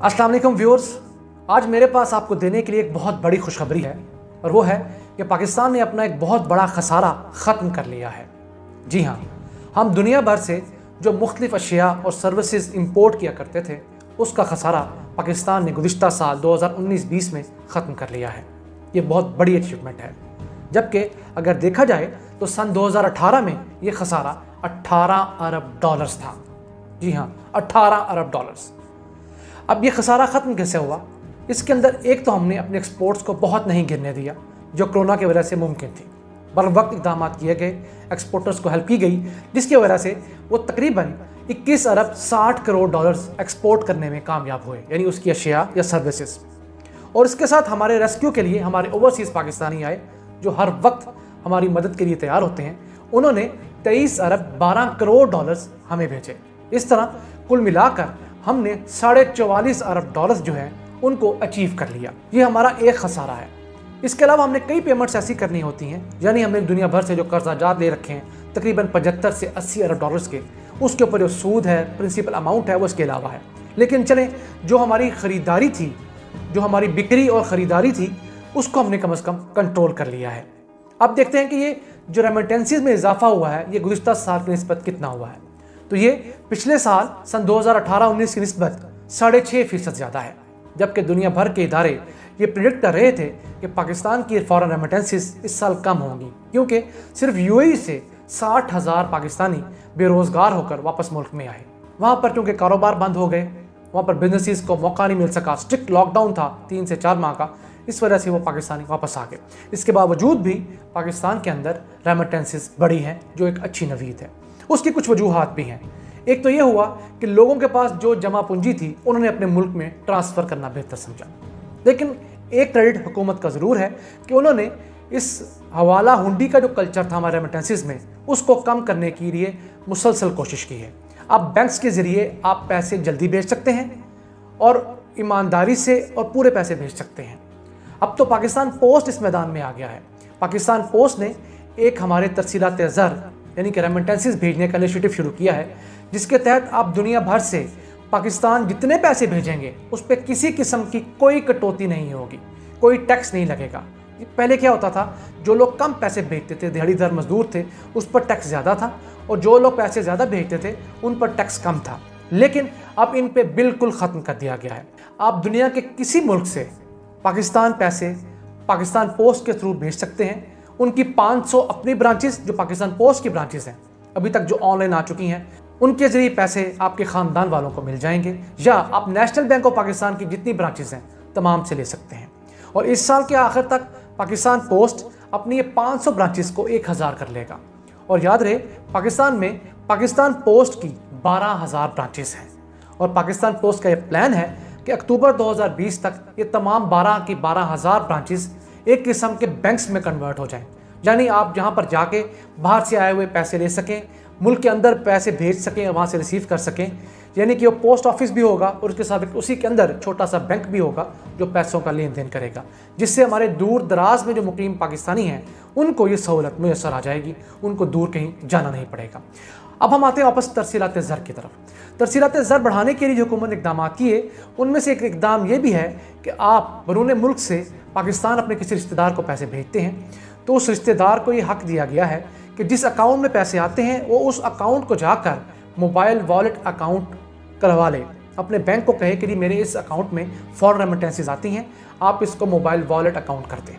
अस्सलाम वालेकुम व्यूअर्स, आज मेरे पास आपको देने के लिए एक बहुत बड़ी खुशखबरी है और वो है कि पाकिस्तान ने अपना एक बहुत बड़ा खसारा ख़त्म कर लिया है। जी हाँ, हम दुनिया भर से जो मुख्तलिफ अशिया और सर्विसेज इंपोर्ट किया करते थे उसका खसारा पाकिस्तान ने गुज़िश्ता साल 2019-20 में ख़त्म कर लिया है। ये बहुत बड़ी अचीवमेंट है, जबकि अगर देखा जाए तो सन 2018 में ये खसारा 18 अरब डॉलर्स था। जी हाँ, 18 अरब डॉलर्स। अब ये खसारा ख़त्म कैसे हुआ? इसके अंदर एक तो हमने अपने एक्सपोर्ट्स को बहुत नहीं गिरने दिया, जो कोरोना की वजह से मुमकिन थी। बर वक्त इक़दाम किए गए, एक्सपोर्टर्स को हेल्प की गई, जिसकी वजह से वो तकरीबन 21 अरब 60 करोड़ डॉलर्स एक्सपोर्ट करने में कामयाब हुए, यानी उसकी अशिया या सर्विसेज। और इसके साथ हमारे रेस्क्यू के लिए हमारे ओवरसीज़ पाकिस्तानी आए, जो हर वक्त हमारी मदद के लिए तैयार होते हैं। उन्होंने 23 अरब 12 करोड़ डॉलर्स हमें भेजे। इस तरह कुल मिलाकर हमने 44.5 अरब डॉलर्स जो है उनको अचीव कर लिया। ये हमारा एक खसारा है। इसके अलावा हमने कई पेमेंट्स ऐसी करनी होती हैं, यानी हमने दुनिया भर से जो कर्जाजात ले रखे हैं तकरीबन 75 से 80 अरब डॉलर्स के, उसके ऊपर जो सूद है, प्रिंसिपल अमाउंट है, वो इसके अलावा है। लेकिन चलें, जो हमारी ख़रीदारी थी, जो हमारी बिक्री और ख़रीदारी थी, उसको हमने कम से कम कंट्रोल कर लिया है। अब देखते हैं कि ये जो रेमिटेंसीज में इजाफा हुआ है ये गुज़िश्ता साल की निस्बत कितना हुआ है। तो ये पिछले साल सन 2018-19 की निस्बत 6.5% ज़्यादा है, जबकि दुनिया भर के इदारे ये प्रिडिक्ट कर रहे थे कि पाकिस्तान की फॉरेन रेमिटेंसीज इस साल कम होंगी, क्योंकि सिर्फ यूएई से 60,000 पाकिस्तानी बेरोज़गार होकर वापस मुल्क में आए। वहाँ पर क्योंकि कारोबार बंद हो गए, वहाँ पर बिजनेसेस को मौका नहीं मिल सका, स्ट्रिक्ट लॉकडाउन था 3 से 4 माह का, इस वजह से वो पाकिस्तानी वापस आ गए। इसके बावजूद भी पाकिस्तान के अंदर रेमिटेंसीज बढ़ी हैं, जो एक अच्छी नवीद है। उसकी कुछ वजूहात भी हैं। एक तो ये हुआ कि लोगों के पास जो जमा पूंजी थी उन्होंने अपने मुल्क में ट्रांसफ़र करना बेहतर समझा। लेकिन एक क्रेडिट हुकूमत का ज़रूर है कि उन्होंने इस हवाला हुंडी का जो कल्चर था हमारे रेमिटेंसीज में, उसको कम करने के लिए मुसलसल कोशिश की है। अब बैंक्स के ज़रिए आप पैसे जल्दी भेज सकते हैं और ईमानदारी से और पूरे पैसे भेज सकते हैं। अब तो पाकिस्तान पोस्ट इस मैदान में आ गया है। पाकिस्तान पोस्ट ने एक हमारे तरसीलात ज़र यानी कि रेमिटेंसीज भेजने का इनिशिएटिव शुरू किया है, जिसके तहत आप दुनिया भर से पाकिस्तान जितने पैसे भेजेंगे उस पर किसी किस्म की कोई कटौती नहीं होगी, कोई टैक्स नहीं लगेगा। पहले क्या होता था, जो लोग कम पैसे भेजते थे, दिहाड़ीदार मजदूर थे, उस पर टैक्स ज़्यादा था, और जो लोग पैसे ज़्यादा भेजते थे उन पर टैक्स कम था। लेकिन अब इन पर बिल्कुल ख़त्म कर दिया गया है। आप दुनिया के किसी मुल्क से पाकिस्तान पैसे पाकिस्तान पोस्ट के थ्रू भेज सकते हैं। उनकी 500 अपनी ब्रांचेस, जो पाकिस्तान पोस्ट की ब्रांचेस हैं अभी तक जो ऑनलाइन आ चुकी हैं, उनके ज़रिए पैसे आपके ख़ानदान वालों को मिल जाएंगे, या आप नेशनल बैंक ऑफ पाकिस्तान की जितनी ब्रांचेस हैं तमाम से ले सकते हैं। और इस साल के आखिर तक पाकिस्तान पोस्ट अपनी ये 500 ब्रांचेस को 1000 कर लेगा। और याद रहे, पाकिस्तान में पाकिस्तान पोस्ट की 12,000 ब्रांचेस हैं, और पाकिस्तान पोस्ट का ये प्लान है कि अक्टूबर 2020 तक ये तमाम 12,000 ब्रांचेस एक किस्म के बैंक्स में कन्वर्ट हो जाएं। यानी आप जहां पर जाके बाहर से आए हुए पैसे ले सकें, मुल्क के अंदर पैसे भेज सकें और वहां से रिसीव कर सकें। यानी कि वो पोस्ट ऑफिस भी होगा और उसके साथ उसी के अंदर छोटा सा बैंक भी होगा जो पैसों का लेन देन करेगा, जिससे हमारे दूर दराज में जो मुकीम पाकिस्तानी हैं उनको ये सहूलत मैसर आ जाएगी, उनको दूर कहीं जाना नहीं पड़ेगा। अब हम आते हैं वापस तरसीलात ज़र की तरफ। तरसीलात ज़र बढ़ाने के लिए जो हुकूमत ने इक़दाम किए, उनमें से एक इक़दाम ये भी है कि आप बरूने मुल्क से पाकिस्तान अपने किसी रिश्तेदार को पैसे भेजते हैं तो उस रिश्तेदार को ये हक़ दिया गया है कि जिस अकाउंट में पैसे आते हैं वो उस अकाउंट को जाकर मोबाइल वॉलेट अकाउंट करवा ले। अपने बैंक को कहे कि जी मेरे इस अकाउंट में फॉरेन रेमिटेंसीज आती हैं, आप इसको मोबाइल वॉलेट अकाउंट कर दें।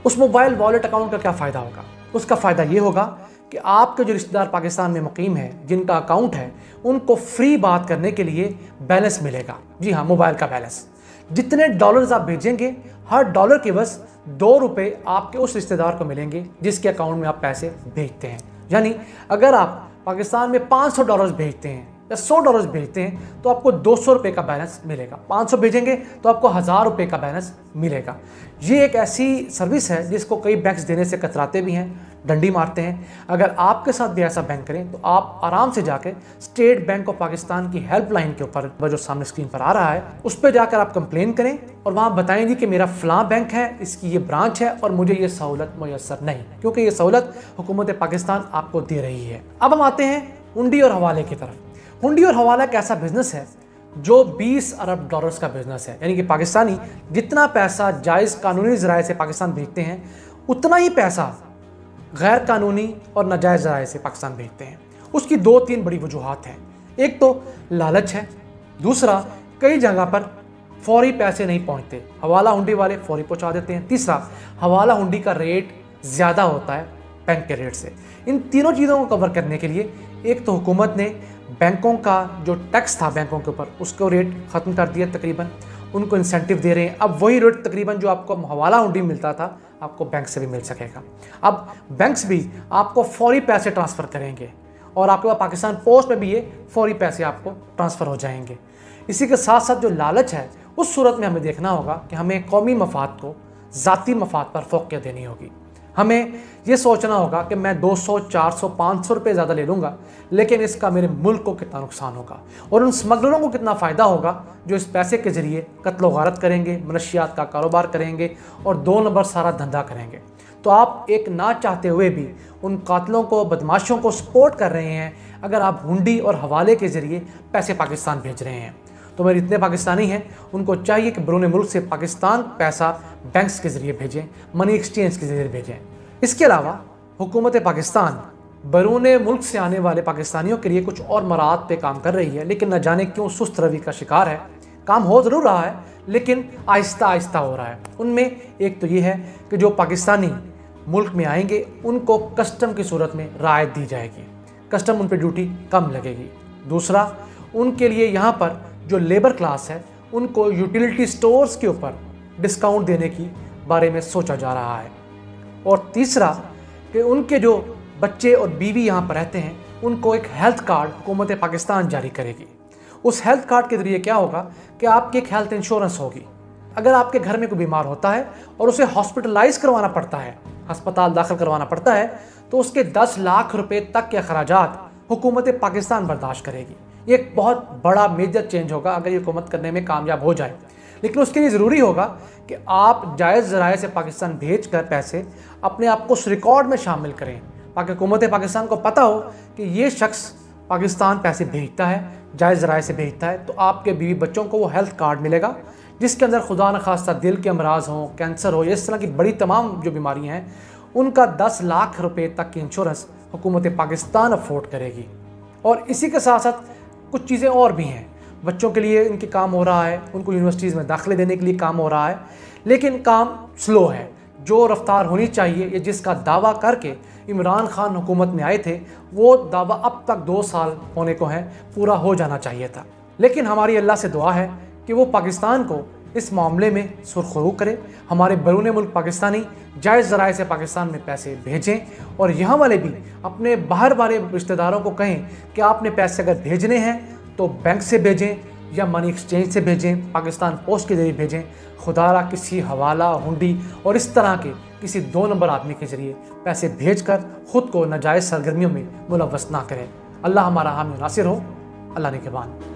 उस मोबाइल वॉलेट अकाउंट का क्या फ़ायदा होगा? उसका फ़ायदा ये होगा कि आपके जो रिश्तेदार पाकिस्तान में मुकीम है, जिनका अकाउंट है, उनको फ्री बात करने के लिए बैलेंस मिलेगा। जी हाँ, मोबाइल का बैलेंस। जितने डॉलर्स आप भेजेंगे, हर डॉलर के बस 2 रुपये आपके उस रिश्तेदार को मिलेंगे जिसके अकाउंट में आप पैसे भेजते हैं। यानी अगर आप पाकिस्तान में 500 डॉलर्स भेजते हैं या 100 डॉलर्स भेजते हैं तो आपको 200 रुपये का बैलेंस मिलेगा। 500 भेजेंगे तो आपको 1000 रुपये का बैलेंस मिलेगा। ये एक ऐसी सर्विस है जिसको कई बैंक्स देने से कतराते भी हैं, डंडी मारते हैं। अगर आपके साथ भी ऐसा बैंक करें तो आप आराम से जाके स्टेट बैंक ऑफ पाकिस्तान की हेल्पलाइन के ऊपर जो सामने स्क्रीन पर आ रहा है उस पर जाकर आप कंप्लेन करें और वहाँ बताएंगे कि मेरा फ़लाँ बैंक है, इसकी ये ब्रांच है और मुझे ये सहूलत मैसर नहीं, क्योंकि ये सहूलत हुकूमत पाकिस्तान आपको दे रही है। अब हम आते हैं हुंडी और हवाले की तरफ। हुंडी और हवाला एक ऐसा बिजनेस है जो 20 अरब डॉलर्स का बिजनेस है। यानी कि पाकिस्तानी जितना पैसा जायज़ कानूनी ज़राए से पाकिस्तान भेजते हैं, उतना ही पैसा गैर कानूनी और नाजायज़ ज़राए से पाकिस्तान भेजते हैं। उसकी 2-3 बड़ी वजूहात हैं। एक तो लालच है, दूसरा कई जगह पर फौरी पैसे नहीं पहुंचते, हवाला हुंडी वाले फौरी पहुंचा देते हैं, तीसरा हवाला हुंडी का रेट ज़्यादा होता है बैंक के रेट से। इन तीनों चीज़ों को कवर करने के लिए एक तो हुकूमत ने बैंकों का जो टैक्स था बैंकों के ऊपर, उसको रेट ख़त्म कर दिया तकरीबन, उनको इंसेंटिव दे रहे हैं। अब वही रेट तकरीबन जो आपको हवाला हुंडी मिलता था, आपको बैंक से भी मिल सकेगा। अब बैंक्स भी आपको फौरी पैसे ट्रांसफ़र करेंगे और आपके पास पाकिस्तान पोस्ट में भी ये फौरी पैसे आपको ट्रांसफ़र हो जाएंगे। इसी के साथ साथ जो लालच है, उस सूरत में हमें देखना होगा कि हमें कौमी मफाद को ज़ाती मफाद पर फ़ोक़ियत देनी होगी। हमें ये सोचना होगा कि मैं 200, 400, 500 रुपये ज़्यादा ले लूँगा, लेकिन इसका मेरे मुल्क को कितना नुकसान होगा और उन स्मगलरों को कितना फ़ायदा होगा जो इस पैसे के ज़रिए कत्ल गारत करेंगे, मनशियात का कारोबार करेंगे और 2 नंबर सारा धंधा करेंगे। तो आप एक ना चाहते हुए भी उन कातलों को, बदमाशों को सपोर्ट कर रहे हैं अगर आप हुंडी और हवाले के ज़रिए पैसे पाकिस्तान भेज रहे हैं। तो मेरे जितने पाकिस्तानी हैं उनको चाहिए कि बैरून मुल्क से पाकिस्तान पैसा बैंक्स के ज़रिए भेजें, मनी एक्सचेंज के ज़रिए भेजें। इसके अलावा हुकूमत पाकिस्तान बैरून मुल्क से आने वाले पाकिस्तानियों के लिए कुछ और मराहत पे काम कर रही है, लेकिन न जाने क्यों सुस्त रवि का शिकार है। काम हो ज़रूर रहा है लेकिन आहिस्ता आहिस्ता हो रहा है। उनमें एक तो ये है कि जो पाकिस्तानी मुल्क में आएंगे उनको कस्टम की सूरत में राहत दी जाएगी, कस्टम उन पर ड्यूटी कम लगेगी। दूसरा, उनके लिए यहाँ पर जो लेबर क्लास है उनको यूटिलिटी स्टोर्स के ऊपर डिस्काउंट देने की बारे में सोचा जा रहा है। और तीसरा कि उनके जो बच्चे और बीवी यहाँ पर रहते हैं उनको एक हेल्थ कार्ड हुकूमत पाकिस्तान जारी करेगी। उस हेल्थ कार्ड के ज़रिए क्या होगा कि आपकी एक हेल्थ इंश्योरेंस होगी। अगर आपके घर में कोई बीमार होता है और उसे हॉस्पिटलाइज करवाना पड़ता है, अस्पताल दाखिल करवाना पड़ता है, तो उसके 10 लाख रुपए तक के अखराजात हुकूमत पाकिस्तान बर्दाश्त करेगी। ये एक बहुत बड़ा मेजर चेंज होगा अगर ये हुकूमत करने में कामयाब हो जाए। लेकिन उसके लिए ज़रूरी होगा कि आप जायज़ ज़राए से पाकिस्तान भेज कर पैसे अपने आप को उस रिकॉर्ड में शामिल करें ताकि हुकूमत पाकिस्तान को पता हो कि ये शख्स पाकिस्तान पैसे भेजता है, जायज़ ज़राए से भेजता है। तो आपके बीवी बच्चों को वो हेल्थ कार्ड मिलेगा जिसके अंदर खुदा न खास्ता दिल के अमराज हों, कैंसर हो, इस तरह की बड़ी तमाम जो बीमारियाँ हैं उनका 10 लाख रुपए तक की इंश्योरेंस हुकूमत पाकिस्तान अफोर्ड करेगी। और इसी के साथ साथ कुछ चीज़ें और भी हैं। बच्चों के लिए इनके काम हो रहा है, उनको यूनिवर्सिटीज़ में दाखिले देने के लिए काम हो रहा है, लेकिन काम स्लो है। जो रफ्तार होनी चाहिए, ये जिसका दावा करके इमरान खान हुकूमत में आए थे, वो दावा अब तक 2 साल होने को है, पूरा हो जाना चाहिए था। लेकिन हमारी अल्लाह से दुआ है कि वो पाकिस्तान को इस मामले में सुरखरू करे। हमारे बैरून मुल्क पाकिस्तानी जायज़ ज़राए से पाकिस्तान में पैसे भेजें और यहाँ वाले भी अपने बाहर वाले रिश्तेदारों को कहें कि आपने पैसे अगर भेजने हैं तो बैंक से भेजें या मनी एक्सचेंज से भेजें, पाकिस्तान पोस्ट के ज़रिए भेजें। खुदारा किसी हवाला, हुंडी और इस तरह के किसी 2 नंबर आदमी के ज़रिए पैसे भेजकर ख़ुद को नाजायज़ सरगर्मियों में मुलव्वस ना करें। अल्लाह हमारा हामी नासिर हो। अल्लाह निगहबान।